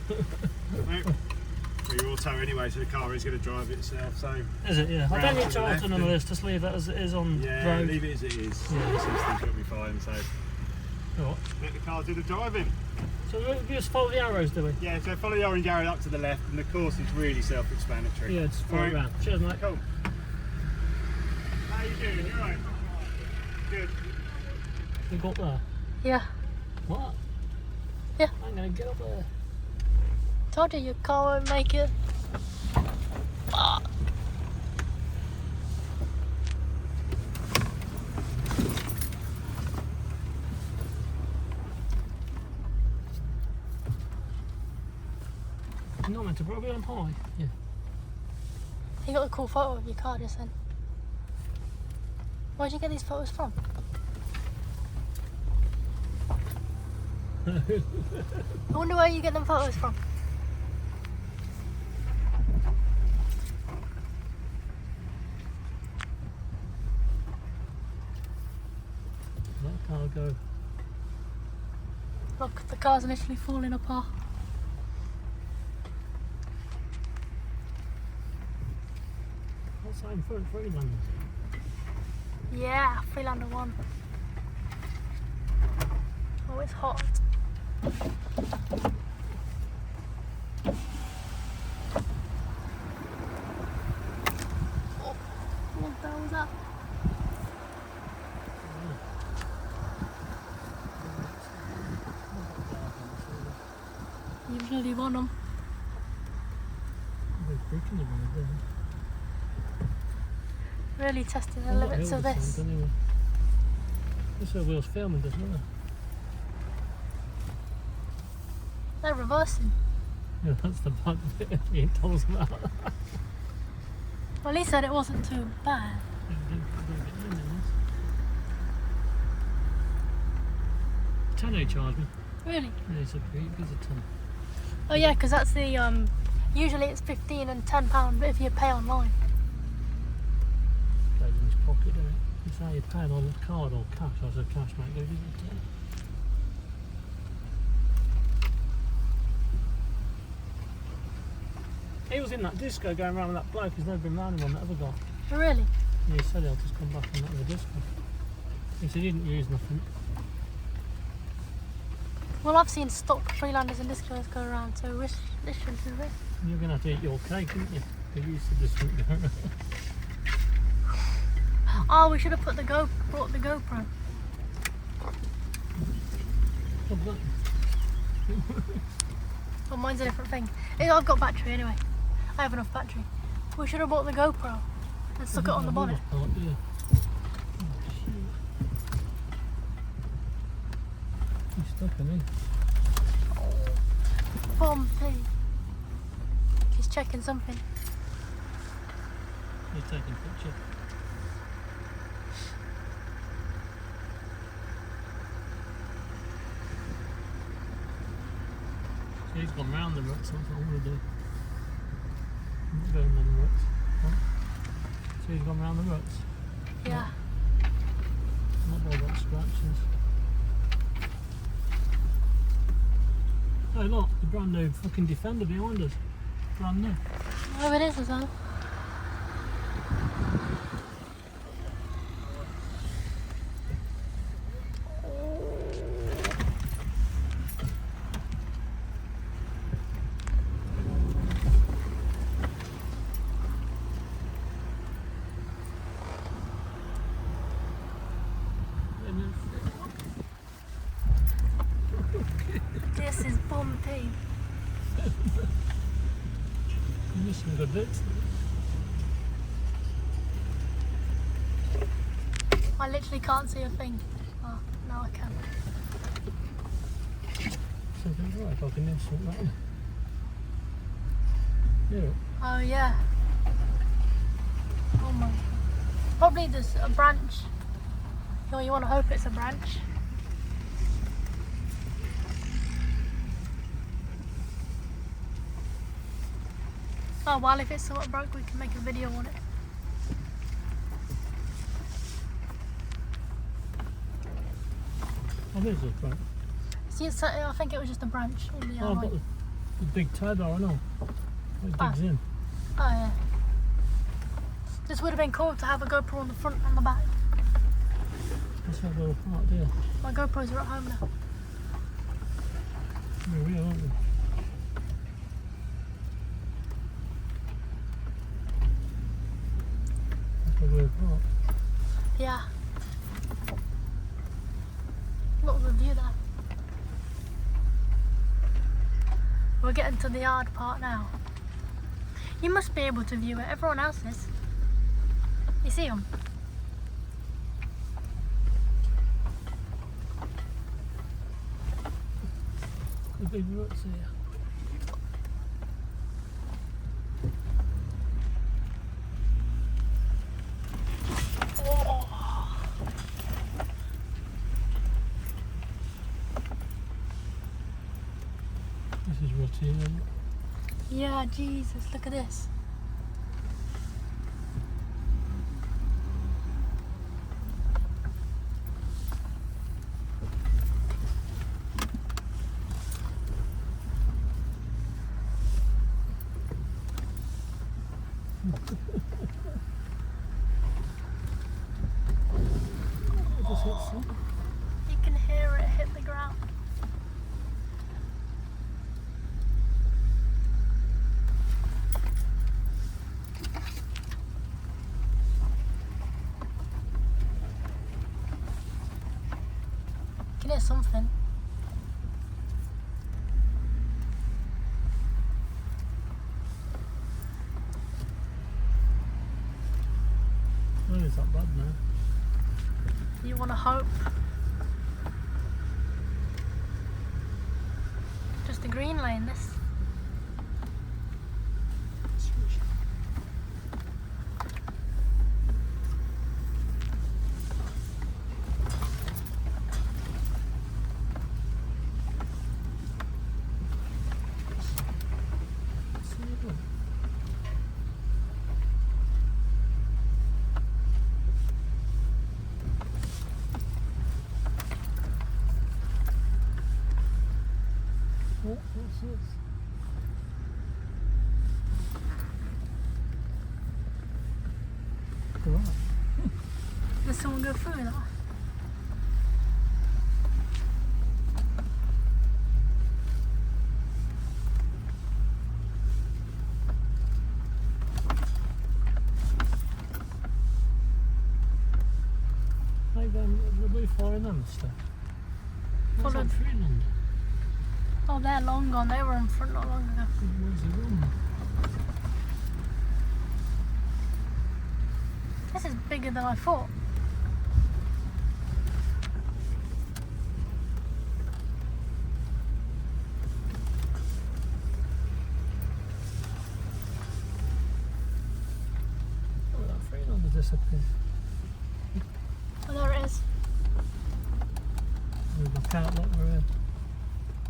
Nope. Your auto anyway, so the car is going to drive itself. So is it? Yeah. I don't need to alter none of this. Just leave it as it is on road. Leave it as it is. Yeah. The system's got to be fine. So let the car do the driving. So we just follow the arrows, do we? Yeah. So follow the orange arrow up to the left, and the course is really self-explanatory. Yeah, just follow it around. Cheers, mate. Cool. How you doing? You alright? Good. You got there? Yeah. What? Yeah. I'm gonna get up there. Told you your car won't make it. Fuck. You're not meant to probably on high. Yeah. You got a cool photo of your car just then. Where'd you get these photos from? I wonder where you get them photos from. That car go. Look, the car's literally falling apart. What's that in front? Freeland. Yeah, Freelander 1. Oh, it's hot. Oh, what the hell was that? You bloody want them. Really testing the limits of this. Anyway. This wheel's filming, doesn't it? They're reversing. Yeah, that's the bad bit he told us about. Well, he said it wasn't too bad. 10 he charged me. Really? Yeah, he's a 10. Oh yeah, because that's the usually it's £15 and £10 if you pay online. Goes in his pocket, doesn't it? It's how you pay on the card or cash. I said cash, mate. Goes in the 10. He was in that disco going around with that bloke. He's never been round him on that other guy. Oh, really? Yeah, he said he'll just come back on that other disco. He said he didn't use nothing. Well, I've seen stock Freelanders and discos go around, so this shouldn't be it. You're going to have to eat your cake, aren't you? Because you said this wouldn't go around. Oh, we should have brought the GoPro. What's that? Oh, mine's a different thing. I've got battery anyway. I have enough battery. We should have bought the GoPro and stuck it on the bonnet. Oh, yeah. He's stuck, isn't he? Bumpy. He's checking something. He's taking a picture. So he's gone round the ruts, that's what I'm going to do. I'm not going round the ruts. Huh? So he's gone round the ruts. Yeah. Not all got scratches. Oh look, the brand new fucking Defender behind us. Brand new. Oh, it is as well. This is bumpy. You missed some good bits. I literally can't see a thing. Oh, now I can. Something's right, if I can miss something. Yeah. Oh yeah. Oh my. Probably there's a branch. You want to hope it's a branch. Oh well, if it's somewhat broke, we can make a video on it. Oh, there's a branch. See, I think it was just a branch in the Oh, I've got alley. The big tie bar, I know. It digs in. Oh yeah. This would have been cool to have a GoPro on the front and the back. Let's have a little part there. My GoPros are at home now. We're real, aren't we? That's a weird part. Yeah. Look at the view there. We're getting to the hard part now. You must be able to view it. Everyone else is. You see them? The big roots here. This is routine. Yeah, Jesus, look at this. You can hear it hit the ground. You can hear something. Oh, it's not bad now. You want to hope. Just a green lane, this. What's this? Right. Did someone go through that? Like the blue flying on stuff. What's Followed. that Freeland? Oh, they're long gone. They were in front not long ago. Where's the room? This is bigger than I thought. Oh, that Freeland has disappeared. Oh, there it is. We can't look, we're in.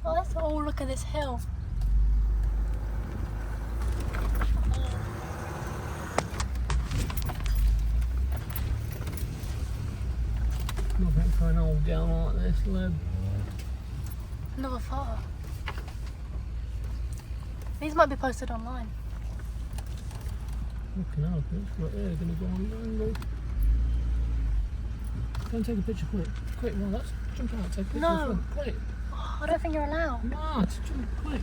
Oh, let's all look at this hill. Nothing for an old gal like this, Lib. Another photo. These might be posted online. Looking out, it's right there, gonna go online, look. Go and take a picture, quick. Quick, well, let's jump out, take a picture No. of the front, quick. I don't think you're allowed. What? Jump, quick.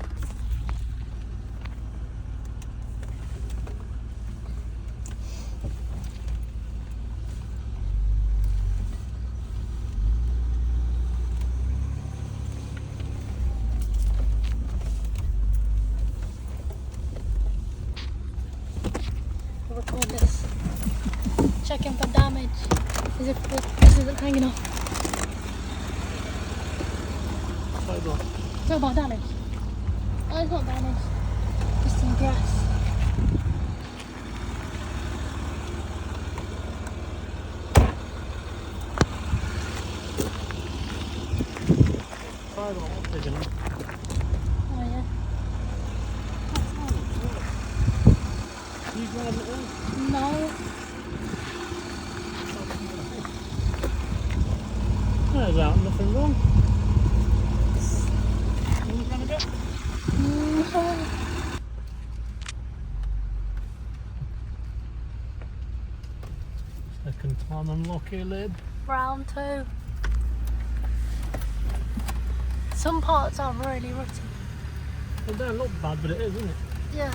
We'll record this. Checking for damage. As if this isn't hanging off. Sidewalk. It's not about damage. Oh, it's not damage. Just some grass. Sidewalk, big enough. Oh yeah. You grab it then? No. There's out, nothing wrong. You want to grab it? Second time unlucky, lid. Round 2. Some parts are really rutty. It don't look bad, but it is, isn't it? Yeah.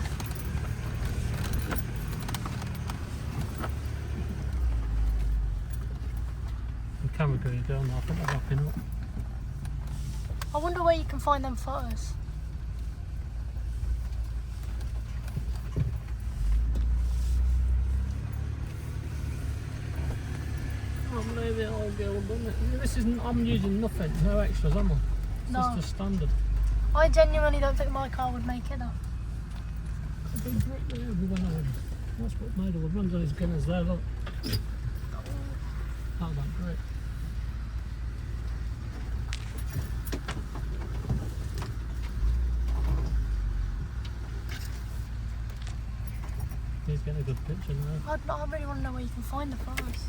The camera goes down now, I think they're wrapping up. I wonder where you can find them photos. Oh, maybe I'll go and done it. This isn't, I'm using nothing, no extras, am I? It's No. just the standard. I genuinely don't think my car would make it though. A big brick there everywhere. That's what made all the runs on his gunners there, look. That brick. He's getting a good picture now. I really want to know where you can find the photos.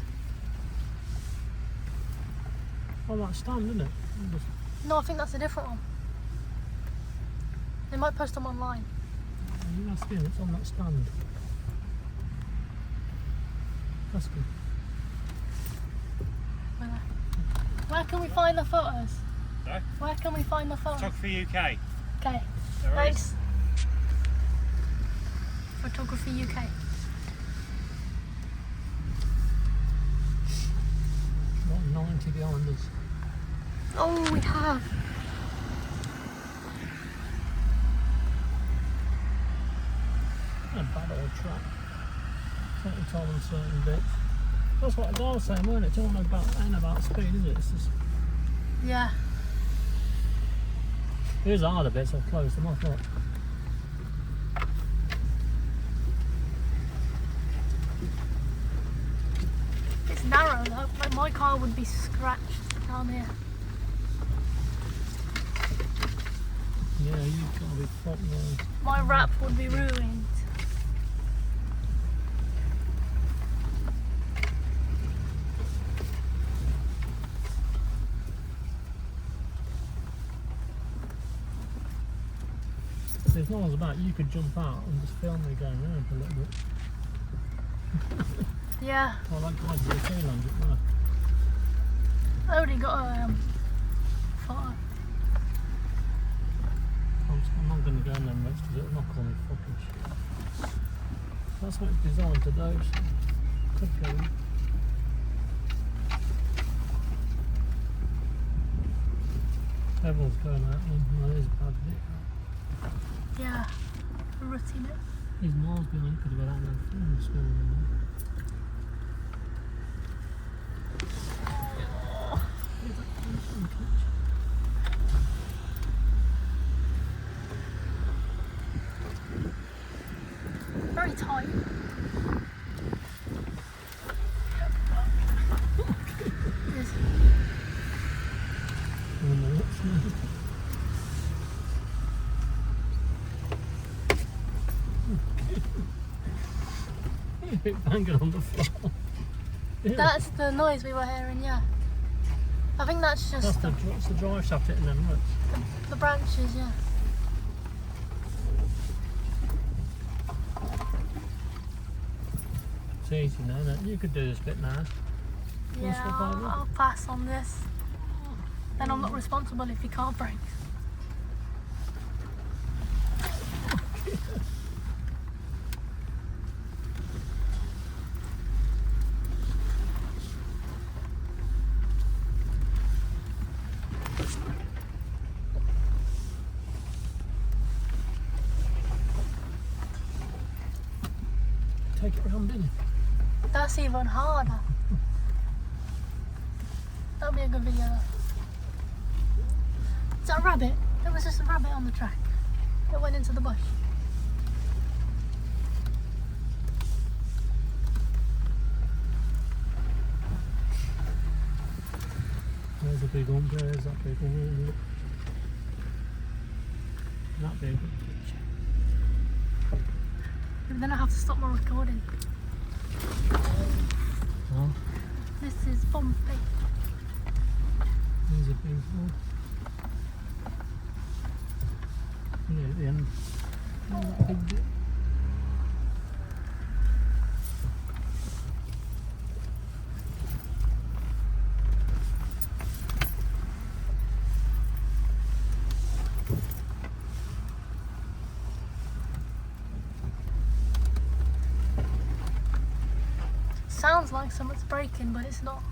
Oh, that stand, isn't it? No, I think that's a different one. They might post them online. You ask him, it's on that stand. That's good. Where can we find the photos? No? Where can we find the photos? Photography UK. Okay, There thanks. Photography UK. Got 90 behind us. Oh, we have. A bad old track. Certainly told on certain bits. That's what the guy was saying, weren't it? It's all ain't about speed, is it? It's just, Yeah. here's the harder bits, I've closed them off, look. It's narrow though. Like my car would be scratched down here. Yeah, you've got to be fucking My wrap would be ruined. If no one's about, you could jump out and just film me going around for a little bit. Yeah. Oh, that guy's the tail on it there. I already got a photo. I'm not going to go in them routes because it'll knock all my fucking shit. That's what it's designed to do, so could go in. Everyone's going out, and it is a bad bit. Yeah. Rutty bit. He's miles behind, could have got out and film the school. Very tight. Yes. Banging on the floor. Yeah. That's the noise we were hearing, yeah. I think that's just That's the drive shaft hitting them roots. the branches, yeah. It's easy now, isn't it? You could do this bit now. Yeah, swap over? I'll pass on this. Then I'm not responsible if your car breaks. Take it round, didn't you? That's even harder. That'll be a good video. Is that a rabbit? There was just a rabbit on the track. It went into the bush. There's a big one, there's that big one. Look. That big one. Then I have to stop my recording. Oh, This is bumpy. there's a big one. Yeah, at the end. Oh, that big bit. Sounds like something's breaking, but it's not.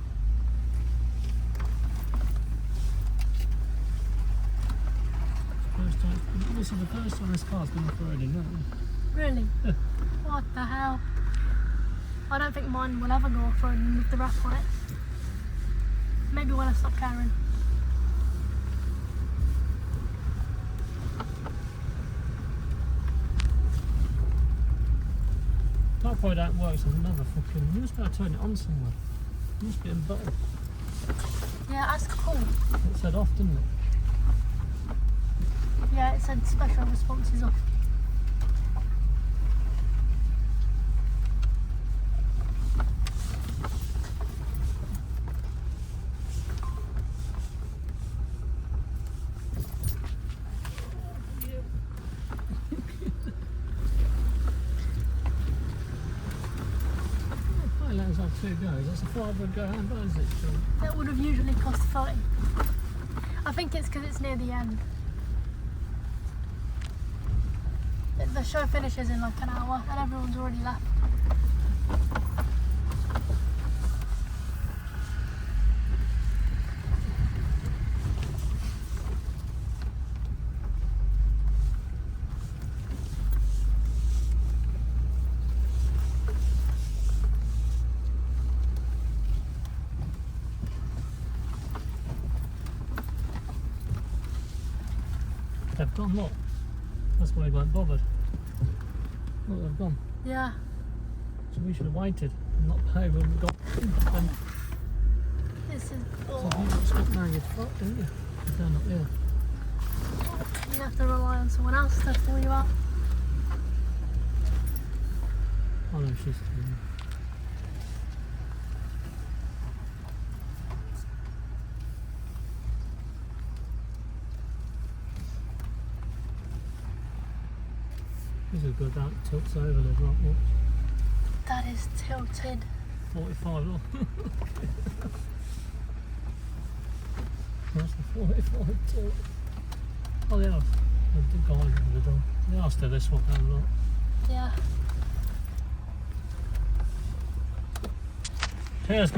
This is the first time this car's been off-roaded, isn't it? Really? Yeah. What the hell? I don't think mine will ever go off-roading with the wrap on it. Maybe when I stop caring. That probably don't work, so there's another fucking... You must be able to turn it on somewhere. It must be in button. Yeah, that's cool. It said off, didn't it? Yeah, it said special responses off. Highlands have 2 goes. That's a 5 go handle, is it? That would have usually cost 30. I think it's because it's near the end. The show finishes in like an hour and everyone's already left. They've gone, look. That's why they weren't bothered. Look, they've gone. Yeah. So we should have waited and not paid when we got them. This is So all. if you got stuck now, you're fucked, didn't you? You're down up there. You have to rely on someone else to pull you out. Oh no, she's still there. This is good, that tilts over the right watch. That is tilted. 45 look. That's the 45 tilt. Oh, they are. The guys over the door. They are still this one down a lot. Yeah. Cheers, mate.